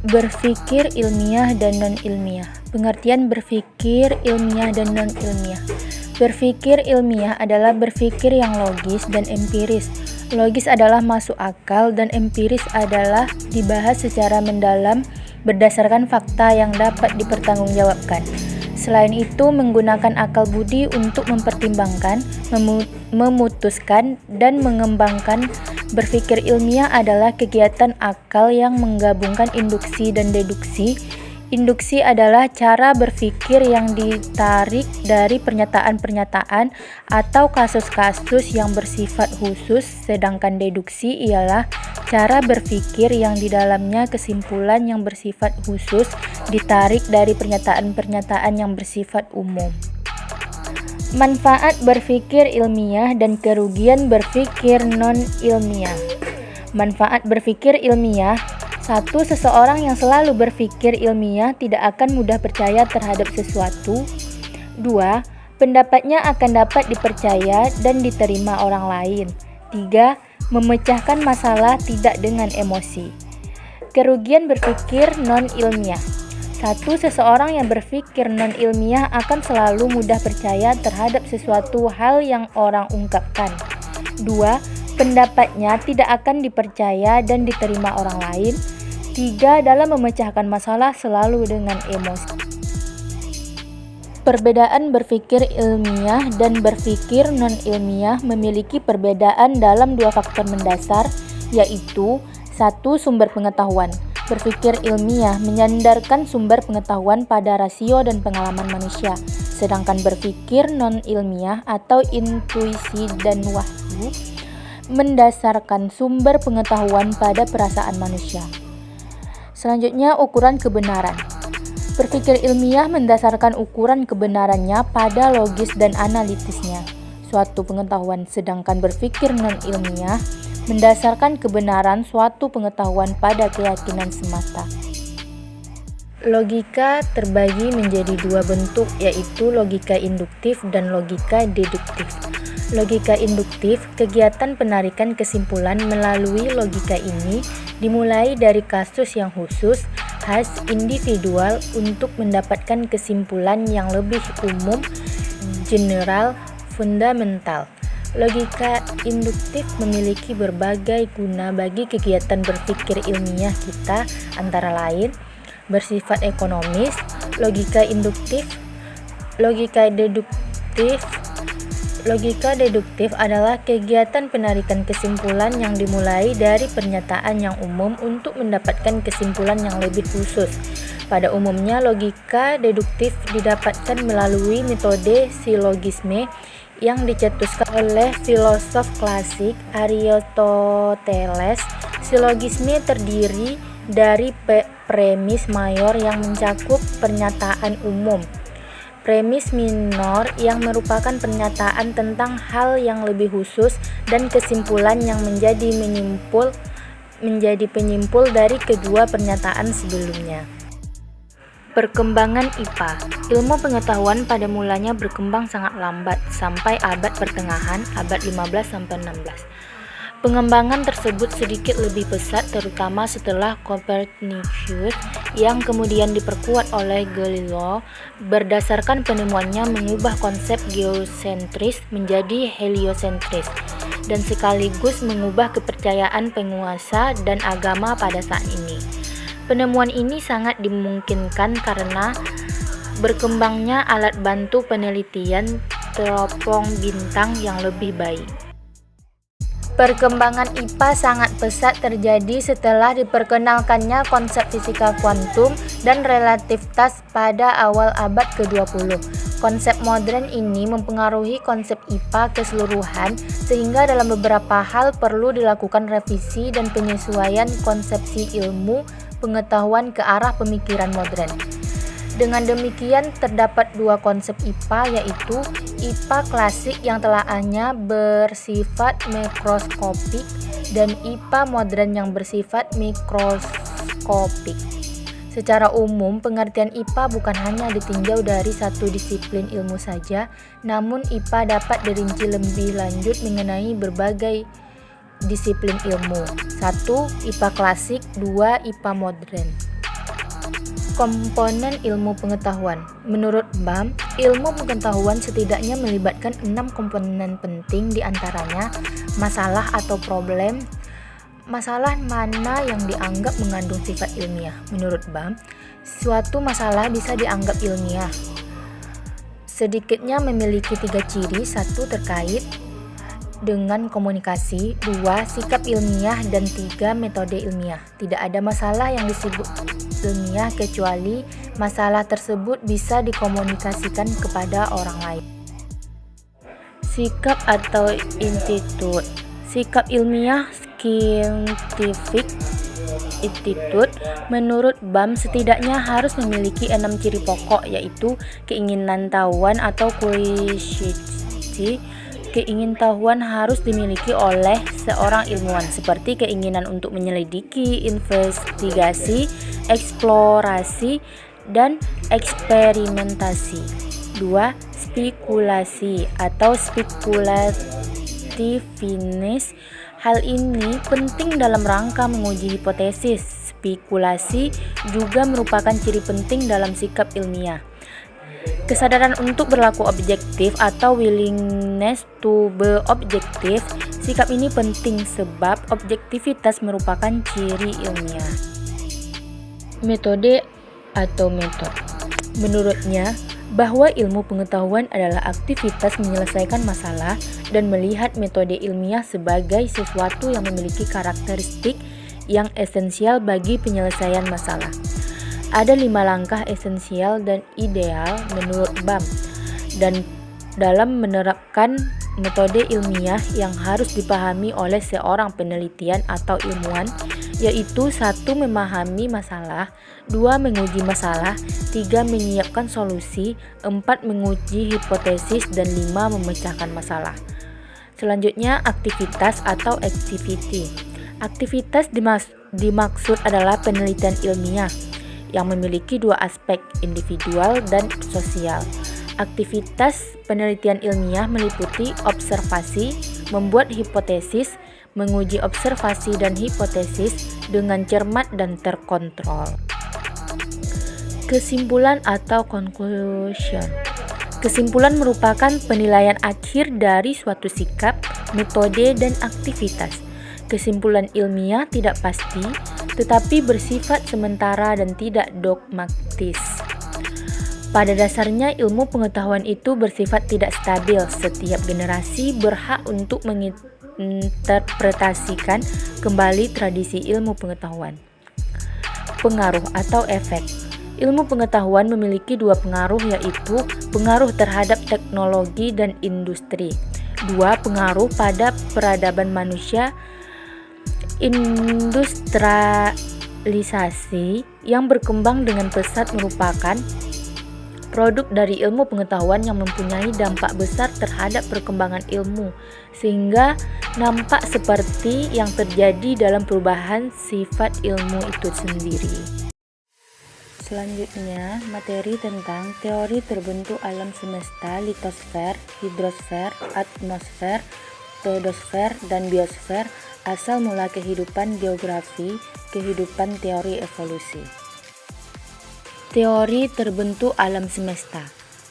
Berpikir ilmiah dan non-ilmiah. Pengertian berpikir ilmiah dan non-ilmiah. Berpikir ilmiah adalah berpikir yang logis dan empiris. Logis adalah masuk akal dan empiris adalah dibahas secara mendalam berdasarkan fakta yang dapat dipertanggungjawabkan. Selain itu, menggunakan akal budi untuk mempertimbangkan, memutuskan, dan mengembangkan. Berpikir ilmiah adalah kegiatan akal yang menggabungkan induksi dan deduksi. Induksi adalah cara berpikir yang ditarik dari pernyataan-pernyataan atau kasus-kasus yang bersifat khusus, sedangkan deduksi ialah cara berpikir yang di dalamnya kesimpulan yang bersifat khusus ditarik dari pernyataan-pernyataan yang bersifat umum. Manfaat berpikir ilmiah dan kerugian berpikir non-ilmiah. Manfaat berpikir ilmiah: 1. Seseorang yang selalu berpikir ilmiah tidak akan mudah percaya terhadap sesuatu. 2. Pendapatnya akan dapat dipercaya dan diterima orang lain. 3. Memecahkan masalah tidak dengan emosi. Kerugian berpikir non-ilmiah: 1. Seseorang yang berpikir non-ilmiah akan selalu mudah percaya terhadap sesuatu hal yang orang ungkapkan. 2. Pendapatnya tidak akan dipercaya dan diterima orang lain. 3. Dalam memecahkan masalah selalu dengan emosi. Perbedaan berpikir ilmiah dan berpikir non-ilmiah memiliki perbedaan dalam dua faktor mendasar, yaitu 1. Sumber pengetahuan. Berpikir ilmiah menyandarkan sumber pengetahuan pada rasio dan pengalaman manusia, sedangkan berpikir non-ilmiah atau intuisi dan wahyu mendasarkan sumber pengetahuan pada perasaan manusia. Selanjutnya, ukuran kebenaran. Berpikir ilmiah mendasarkan ukuran kebenarannya pada logis dan analitisnya, suatu pengetahuan, sedangkan berpikir non-ilmiah mendasarkan kebenaran suatu pengetahuan pada keyakinan semata. Logika terbagi menjadi dua bentuk, yaitu logika induktif dan logika deduktif. Logika induktif, kegiatan penarikan kesimpulan melalui logika ini dimulai dari kasus yang khusus, khas, individual untuk mendapatkan kesimpulan yang lebih umum, general, fundamental. Logika induktif memiliki berbagai guna bagi kegiatan berpikir ilmiah kita, antara lain bersifat ekonomis, logika induktif, logika deduktif. Logika deduktif adalah kegiatan penarikan kesimpulan yang dimulai dari pernyataan yang umum untuk mendapatkan kesimpulan yang lebih khusus. Pada umumnya, logika deduktif didapatkan melalui metode silogisme yang dicetuskan oleh filosof klasik Aristoteles. Silogisme terdiri dari premis mayor yang mencakup pernyataan umum, premis minor yang merupakan pernyataan tentang hal yang lebih khusus, dan kesimpulan yang menjadi penyimpul dari kedua pernyataan sebelumnya. Perkembangan IPA. Ilmu pengetahuan pada mulanya berkembang sangat lambat sampai abad pertengahan, abad 15-16. Pengembangan tersebut sedikit lebih pesat terutama setelah Copernicus yang kemudian diperkuat oleh Galileo. Berdasarkan penemuannya mengubah konsep geosentris menjadi heliosentris dan sekaligus mengubah kepercayaan penguasa dan agama pada saat ini. Penemuan ini sangat dimungkinkan karena berkembangnya alat bantu penelitian teropong bintang yang lebih baik. Perkembangan IPA sangat pesat terjadi setelah diperkenalkannya konsep fisika kuantum dan relativitas pada awal abad ke-20. Konsep modern ini mempengaruhi konsep IPA keseluruhan, sehingga dalam beberapa hal perlu dilakukan revisi dan penyesuaian konsepsi ilmu pengetahuan ke arah pemikiran modern. Dengan demikian, terdapat dua konsep IPA, yaitu IPA klasik yang telaahnya bersifat mikroskopik dan IPA modern yang bersifat mikroskopik. Secara umum, pengertian IPA bukan hanya ditinjau dari satu disiplin ilmu saja, namun IPA dapat dirinci lebih lanjut mengenai berbagai disiplin ilmu. 1. IPA klasik, 2. IPA modern. Komponen ilmu pengetahuan. Menurut BAM, ilmu pengetahuan setidaknya melibatkan 6 komponen penting, diantaranya masalah atau problem. Masalah mana yang dianggap mengandung sifat ilmiah? Menurut BAM, suatu masalah bisa dianggap ilmiah sedikitnya memiliki 3 ciri: 1. Terkait dengan komunikasi, 2. Sikap ilmiah, dan 3. Metode ilmiah. Tidak ada masalah yang disebut ilmiah kecuali masalah tersebut bisa dikomunikasikan kepada orang lain. Sikap atau attitude. Sikap ilmiah scientific attitude menurut BAM setidaknya harus memiliki 6 ciri pokok, yaitu keinginan tahuan atau curiosity. Keingintahuan harus dimiliki oleh seorang ilmuwan, seperti keinginan untuk menyelidiki, investigasi, eksplorasi, dan eksperimentasi. 2. Spekulasi atau speculativeness. Hal ini penting dalam rangka menguji hipotesis. Spekulasi juga merupakan ciri penting dalam sikap ilmiah. Kesadaran untuk berlaku objektif atau willingness to be objective. Sikap ini penting sebab objektivitas merupakan ciri ilmiah. Metode atau metode. Menurutnya, bahwa ilmu pengetahuan adalah aktivitas menyelesaikan masalah dan melihat metode ilmiah sebagai sesuatu yang memiliki karakteristik yang esensial bagi penyelesaian masalah. Ada 5 langkah esensial dan ideal menurut BAM dan dalam menerapkan metode ilmiah yang harus dipahami oleh seorang penelitian atau ilmuwan, yaitu 1. Memahami masalah, 2. Menguji masalah, 3. Menyiapkan solusi, 4. Menguji hipotesis, dan 5. Memecahkan masalah. Selanjutnya, aktivitas atau activity. Aktivitas dimaksud adalah penelitian ilmiah yang memiliki 2 aspek, individual dan sosial. Aktivitas penelitian ilmiah meliputi observasi, membuat hipotesis, menguji observasi dan hipotesis dengan cermat dan terkontrol. Kesimpulan atau conclusion. Kesimpulan merupakan penilaian akhir dari suatu sikap, metode, dan aktivitas. Kesimpulan ilmiah tidak pasti, tetapi bersifat sementara dan tidak dogmatis. Pada dasarnya, ilmu pengetahuan itu bersifat tidak stabil. Setiap generasi berhak untuk menginterpretasikan kembali tradisi ilmu pengetahuan. Pengaruh atau efek. Ilmu pengetahuan memiliki 2 pengaruh, yaitu pengaruh terhadap teknologi dan industri. 2. Pengaruh pada peradaban manusia. Industrialisasi yang berkembang dengan pesat merupakan produk dari ilmu pengetahuan yang mempunyai dampak besar terhadap perkembangan ilmu, sehingga nampak seperti yang terjadi dalam perubahan sifat ilmu itu sendiri. Selanjutnya, materi tentang teori terbentuk alam semesta, litosfer, hidrosfer, atmosfer, pedosfer, dan biosfer, asal mula kehidupan, geografi, kehidupan, teori evolusi. Teori terbentuk alam semesta.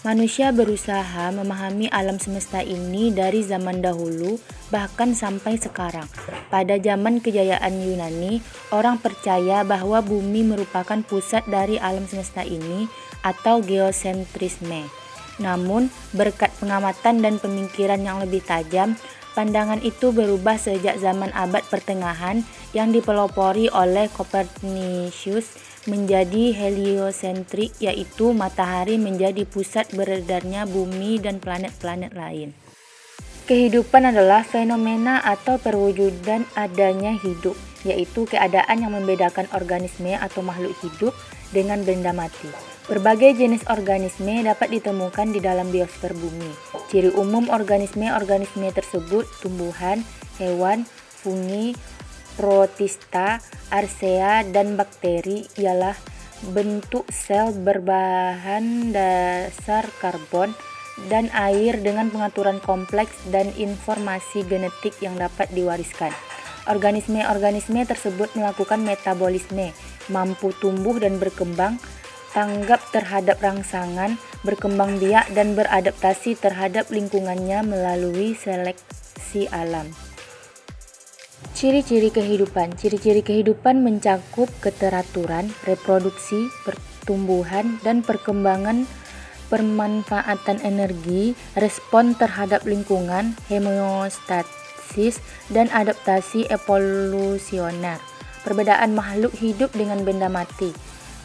Manusia berusaha memahami alam semesta ini dari zaman dahulu bahkan sampai sekarang. Pada zaman kejayaan Yunani, orang percaya bahwa bumi merupakan pusat dari alam semesta ini atau geosentrisme. Namun, berkat pengamatan dan pemikiran yang lebih tajam, pandangan itu berubah sejak zaman abad pertengahan yang dipelopori oleh Copernicus menjadi heliosentrik, yaitu matahari menjadi pusat beredarnya bumi dan planet-planet lain. Kehidupan adalah fenomena atau perwujudan adanya hidup, yaitu keadaan yang membedakan organisme atau makhluk hidup dengan benda mati. Berbagai jenis organisme dapat ditemukan di dalam biosfer bumi. Ciri umum organisme tersebut tumbuhan, hewan, fungi, protista, arsea, dan bakteri ialah bentuk sel berbahan dasar karbon dan air dengan pengaturan kompleks dan informasi genetik yang dapat diwariskan. Organisme tersebut melakukan metabolisme, mampu tumbuh dan berkembang, tanggap terhadap rangsangan, berkembang biak dan beradaptasi terhadap lingkungannya melalui seleksi alam. Ciri-ciri kehidupan. Ciri-ciri kehidupan mencakup keteraturan, reproduksi, pertumbuhan, dan perkembangan, pemanfaatan energi, respon terhadap lingkungan, homeostasis, dan adaptasi evolusioner. Perbedaan makhluk hidup dengan benda mati.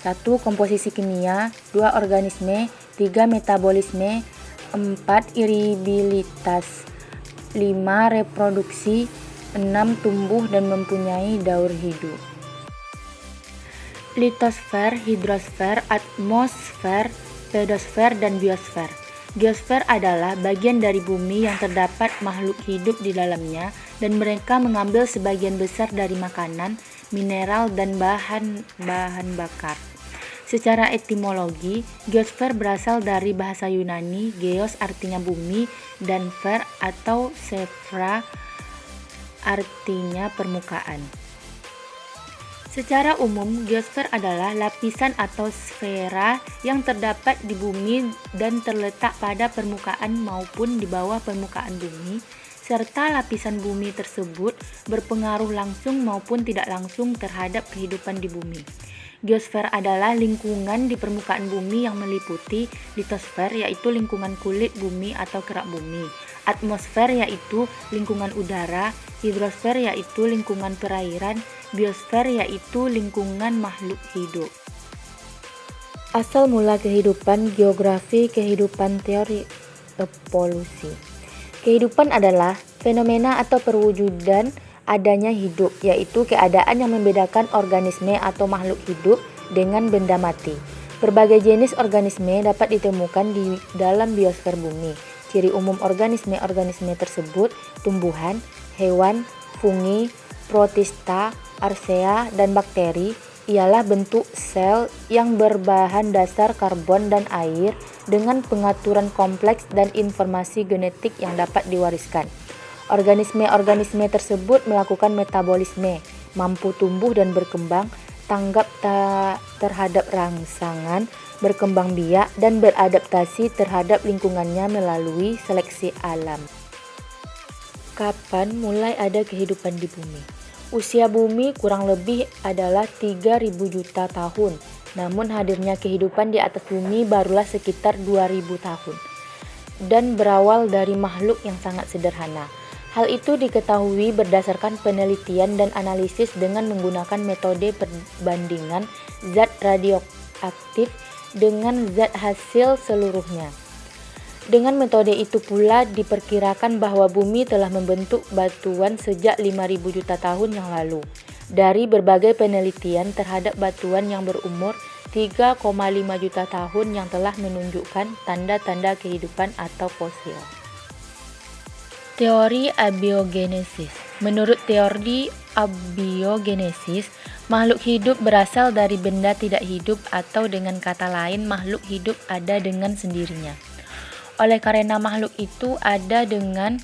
1. Komposisi kimia. 2. Organisme. 3. Metabolisme. 4. Iribilitas. 5. Reproduksi. 6. Tumbuh dan mempunyai daur hidup. Litosfer, hidrosfer, atmosfer, pedosfer, dan biosfer. Geosfer adalah bagian dari bumi yang terdapat makhluk hidup di dalamnya dan mereka mengambil sebagian besar dari makanan, mineral, dan bahan bakar. Secara etimologi, geosfer berasal dari bahasa Yunani geos artinya bumi dan fer atau sephra artinya permukaan. Secara umum, geosfer adalah lapisan atau sfera yang terdapat di bumi dan terletak pada permukaan maupun di bawah permukaan bumi, serta lapisan bumi tersebut berpengaruh langsung maupun tidak langsung terhadap kehidupan di bumi. Geosfer adalah lingkungan di permukaan bumi yang meliputi litosfer, yaitu lingkungan kulit bumi atau kerak bumi, atmosfer, yaitu lingkungan udara, hidrosfer, yaitu lingkungan perairan, biosfer, yaitu lingkungan makhluk hidup. Asal mula kehidupan, geografi kehidupan, teori evolusi. Kehidupan adalah fenomena atau perwujudan adanya hidup, yaitu keadaan yang membedakan organisme atau makhluk hidup dengan benda mati. Berbagai jenis organisme dapat ditemukan di dalam biosfer bumi. Ciri umum organisme tersebut tumbuhan, hewan, fungi, protista, arsea, dan bakteri ialah bentuk sel yang berbahan dasar karbon dan air dengan pengaturan kompleks dan informasi genetik yang dapat diwariskan. Organisme tersebut melakukan metabolisme, mampu tumbuh dan berkembang, tanggap terhadap rangsangan, berkembang biak, dan beradaptasi terhadap lingkungannya melalui seleksi alam. Kapan mulai ada kehidupan di bumi? Usia bumi kurang lebih adalah 3.000 juta tahun, namun hadirnya kehidupan di atas bumi barulah sekitar 2.000 tahun, dan berawal dari makhluk yang sangat sederhana. Hal itu diketahui berdasarkan penelitian dan analisis dengan menggunakan metode perbandingan zat radioaktif dengan zat hasil seluruhnya. Dengan metode itu pula diperkirakan bahwa bumi telah membentuk batuan sejak 5.000 juta tahun yang lalu. Dari berbagai penelitian terhadap batuan yang berumur 3,5 juta tahun yang telah menunjukkan tanda-tanda kehidupan atau fosil. Teori abiogenesis. Menurut teori abiogenesis, makhluk hidup berasal dari benda tidak hidup atau dengan kata lain makhluk hidup ada dengan sendirinya. Oleh karena makhluk itu ada dengan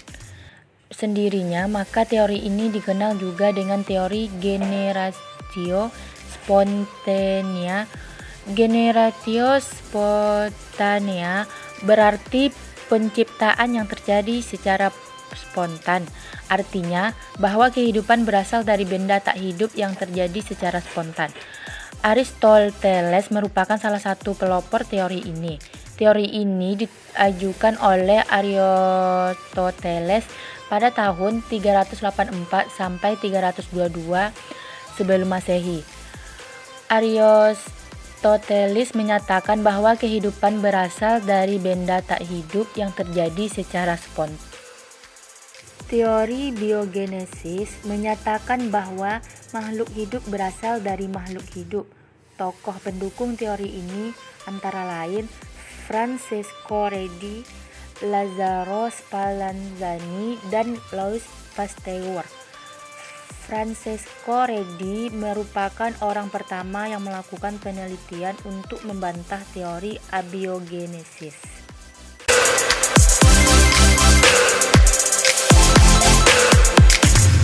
sendirinya, maka teori ini dikenal juga dengan teori generatio spontanea. Generatio spontanea berarti penciptaan yang terjadi secara spontan, artinya bahwa kehidupan berasal dari benda tak hidup yang terjadi secara spontan. Aristoteles merupakan salah satu pelopor teori ini. Teori ini diajukan oleh Aristoteles pada tahun 384 sampai 322 sebelum Masehi. Aristoteles menyatakan bahwa kehidupan berasal dari benda tak hidup yang terjadi secara spontan. Teori biogenesis menyatakan bahwa makhluk hidup berasal dari makhluk hidup. Tokoh pendukung teori ini antara lain Francesco Redi, Lazzaro Spallanzani, dan Louis Pasteur. Francesco Redi merupakan orang pertama yang melakukan penelitian untuk membantah teori abiogenesis.